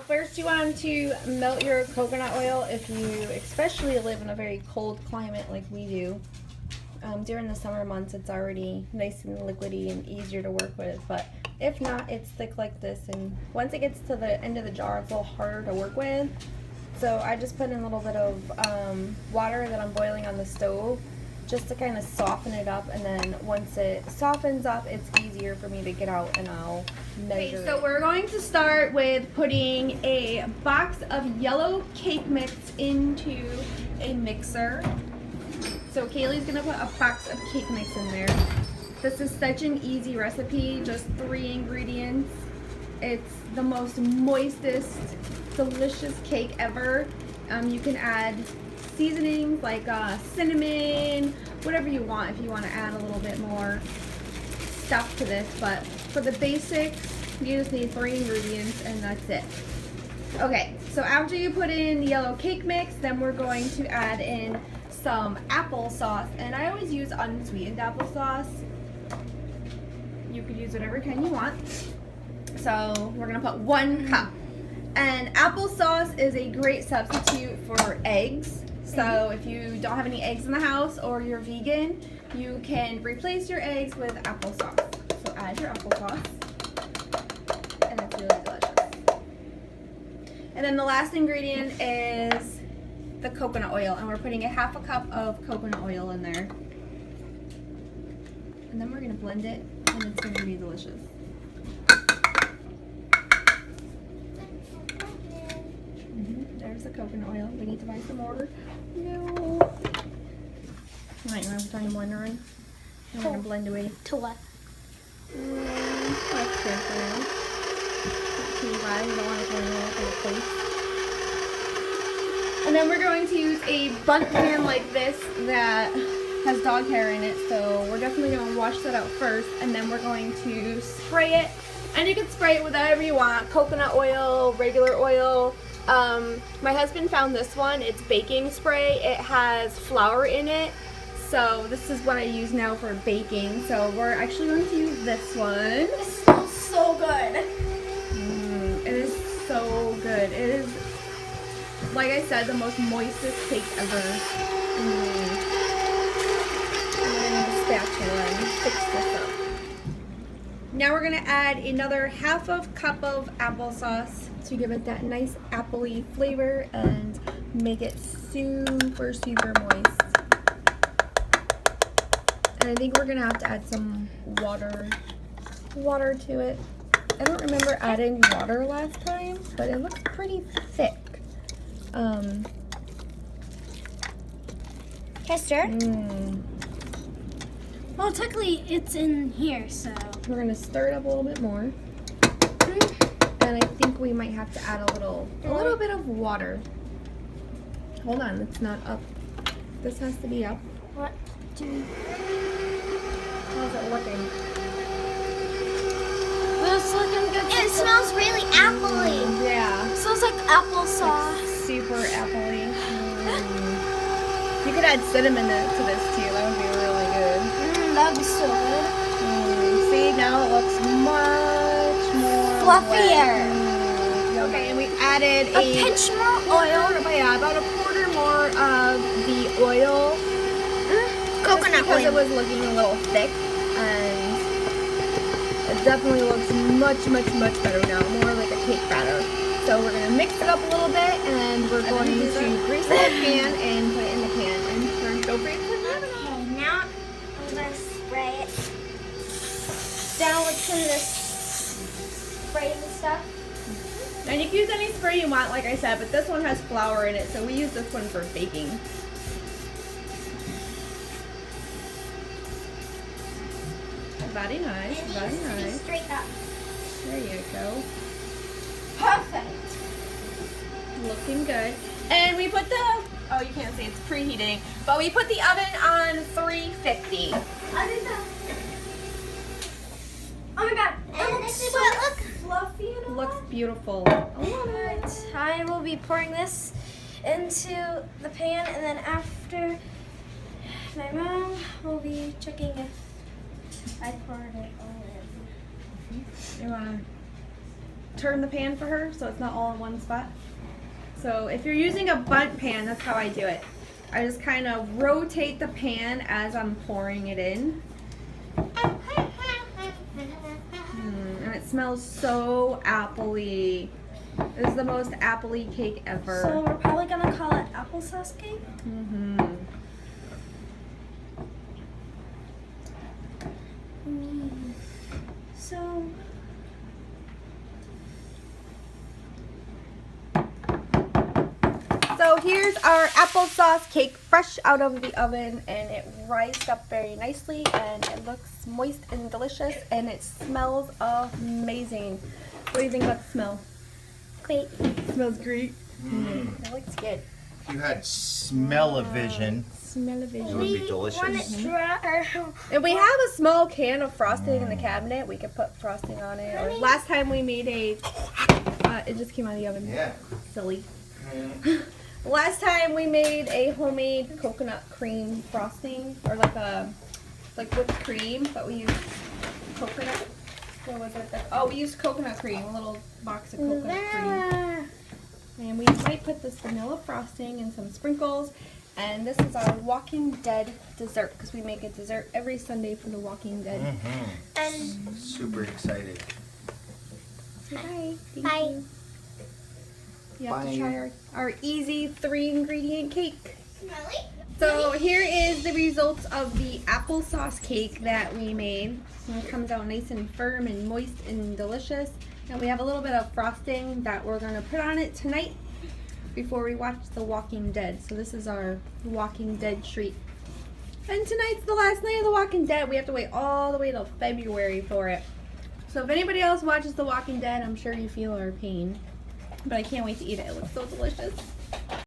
first you want to melt your coconut oil if you especially live in a very cold climate like we do. During the summer months it's already nice and liquidy and easier to work with, but if not, it's thick like this, and once it gets to the end of the jar it's a little harder to work with. So I just put in a little bit of water that I'm boiling on the stove just to kind of soften it up, and then once it softens up it's easier for me to get out and I'll measure it. So we're going to start with putting a box of yellow cake mix into a mixer. So Kaylee's gonna put a box of cake mix in there. This is such an easy recipe, just 3 ingredients. It's the most moistest, delicious cake ever. You can add seasonings like cinnamon, whatever you want if you want to add a little bit more stuff to this, but for the basics you just need 3 ingredients and that's it. Okay, so after you put in the yellow cake mix, then we're going to add in some applesauce, and I always use unsweetened applesauce. You could use whatever kind you want. So we're gonna put 1 cup, and applesauce is a great substitute for eggs. So if you don't have any eggs in the house or you're vegan, you can replace your eggs with applesauce. So add your applesauce, and it's really delicious. And then the last ingredient is the coconut oil, and we're putting a 1/2 cup of coconut oil in there. And then we're gonna blend it, and it's gonna be delicious. There's the coconut oil. We need to buy some more. No. Alright, you want to put your blender in? And we're gonna blend away. To what? That's good for now. Not too bad. You don't want it going all over the place. And then we're going to use a bundt pan like this that has dog hair in it. So we're definitely going to wash that out first, and then we're going to spray it. And you can spray it with whatever you want. Coconut oil, regular oil. My husband found this one. It's baking spray. It has flour in it. So this is what I use now for baking. So we're actually going to use this one. It smells so good. It is so good. It is, like I said, the most moistest cake ever. I'm going to use a spatula and fix this up. Now we're going to add another 1/2 cup of applesauce to give it that nice appley flavor and make it super, super moist. And I think we're going to have to add some water to it. I don't remember adding water last time, but it looks pretty thick. Hester? Well, technically it's in here, so. We're going to stir it up a little bit more. And I think we might have to add a little bit of water. Hold on, it's not up. This has to be up. What do you... How's it looking? It's looking good. It smells really appley. Yeah. It smells like applesauce. Super appley. You could add cinnamon to this too. That would be really good. That would be so good. See, now it looks much more fluffier. Okay, and we added a pinch more oil. Yeah, about a quarter more of the oil. Coconut because oil. it was looking a little thick, and it definitely looks much, much, much better now. More like a cake batter. So we're gonna mix it up a little bit, and we're going to grease the pan and put it in the pan. And go for it. Okay, now I'm gonna spray it down with some of this spray and stuff. And you can use any spray you want, like I said, but this one has flour in it, so we use this one for baking. Very nice, very nice. Straight up. There you go. Perfect. Looking good. And we put the, oh, you can't see, it's preheating, but we put the oven on 350. I did that. Oh my god. And this is what looks fluffy and all. Looks beautiful. I love it. Alright, I will be pouring this into the pan, and then after, my mom will be checking if I poured it all in. You wanna turn the pan for her so it's not all in one spot. So if you're using a bundt pan, that's how I do it. I just kind of rotate the pan as I'm pouring it in. And it smells so appley. This is the most appley cake ever. So we're probably gonna call it applesauce cake. So here's our applesauce cake fresh out of the oven, and it rised up very nicely and it looks moist and delicious and it smells amazing. What do you think about the smell? Great. It smells great. It looks good. If you had smell-o-vision, it would be delicious. And we have a small can of frosting in the cabinet. We could put frosting on it. Or last time we made a, it just came out of the oven. Yeah. Silly. Last time we made a homemade coconut cream frosting, or like whipped cream, but we used coconut. What was it? Oh, we used coconut cream, a little box of coconut cream. And we might put this vanilla frosting and some sprinkles. And this is our Walking Dead dessert, because we make a dessert every Sunday for the Walking Dead. And Super excited. Say bye. Thank Bye. you. You have Bye. to try our easy 3-ingredient cake. So here is the results of the applesauce cake that we made. And it comes out nice and firm and moist and delicious. And we have a little bit of frosting that we're going to put on it tonight before we watch The Walking Dead. So this is our Walking Dead treat. And tonight's the last night of The Walking Dead. We have to wait all the way till February for it. So if anybody else watches The Walking Dead, I'm sure you feel our pain. But I can't wait to eat it. It looks so delicious.